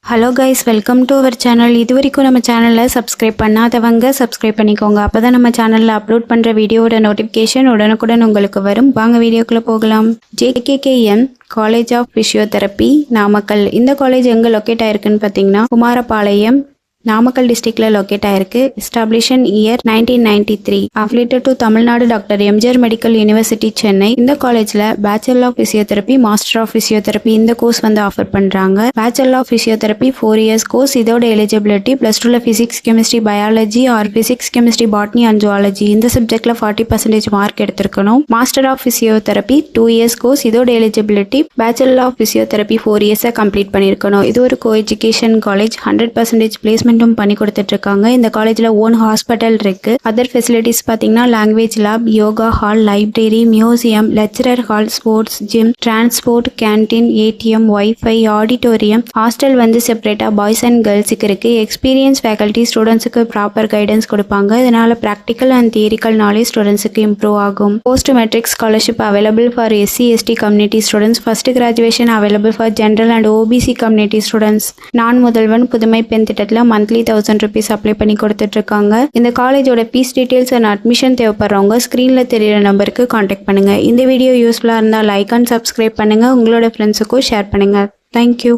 Hello guys, welcome to our channel. இது வரைக்கும் நம்ம சேனலில் சப்ஸ்கிரைப் பண்ணாதவங்க சப்ஸ்கிரைப் பண்ணிக்கோங்க. அப்போ தான் நம்ம சேனலில் அப்லோட் பண்ணுற வீடியோவோட நோட்டிஃபிகேஷன் உடனுக்குடன் உங்களுக்கு வரும். வாங்க வீடியோக்குள்ளே போகலாம். Jkkm college of physiotherapy Namakkal. இந்த காலேஜ் எங்கே லொக்கேட் ஆயிருக்குன்னு பார்த்தீங்கன்னா குமாரபாளையம், நாமக்கல் டிஸ்ட்ரிக்ட்ல லொக்கேட் ஆயிருக்கு. Establishment year 1993. Affiliated to Tamil Nadu doctor MGR medical university Chennai. இந்த காலேஜ்ல bachelor of physiotherapy, master of physiotherapy இந்த கோர்ஸ் ஆஃபர் பண்றாங்க. Bachelor of physiotherapy 4 years course. இதோட எலிஜிபிலிட்டி +2ல physics, chemistry, biology or physics, chemistry, botany and zoology இந்த சப்ஜெக்ட்ல 40% mark எடுத்திருக்கணும். Master of physiotherapy 2 years course. இதோட eligibility bachelor of physiotherapy 4 years complete பண்ணிருக்கணும். இது ஒரு கோ எஜுகேஷன் காலேஜ். 100% பிளேஸ்மெண்ட் பண்ணி கொடுத்துட்டு இருக்காங்க. இந்த காலேஜ்ல ஓன் ஹாஸ்பிட்டல் இருக்கு. அதர் ஃபெசிலிட்டிஸ் பாத்தீங்கன்னா language lab, yoga hall, library, museum, lecturer hall, sports gym, transport, canteen, ATM, wifi, auditorium. Hostel செப்பரேட்டா பாய்ஸ் அண்ட் கேர்ள்ஸுக்கு இருக்கு. எக்ஸ்பீரியன்ஸ் ஃபேக்கல்டி ஸ்டூடெண்ட்ஸுக்கு ப்ராப்பர் கைடன்ஸ் கொடுப்பாங்க. இதனால ப்ராக்டிக்கல் அண்ட் தியரிக்கல் நாலேஜ் ஸ்டூடெண்ட்ஸுக்கு இம்ப்ரூவ் ஆகும். Post matric scholarship available for SC/ST community students. First graduation available for general and OBC community students. Naan Mudhalvan புதுமை பெண் திட்டத்தில் மந்த்லி 1000 rupees அப்ளை பண்ணி கொடுத்துட்டு இருக்காங்க. இந்த காலேஜோட ஃபீஸ் டீடைல்ஸ் அண்ட் அட்மிஷன் தேவைப்படுறவங்க ஸ்கிரீன்ல தெரியுற நம்பருக்கு கான்டாக்ட் பண்ணுங்க. இந்த வீடியோ யூஸ்ஃபுல்லா இருந்தா லைக் அண்ட் சப்ஸ்கிரைப் பண்ணுங்க. உங்களோட ஃப்ரெண்ட்ஸுக்கும் ஷேர் பண்ணுங்க. தேங்க்யூ.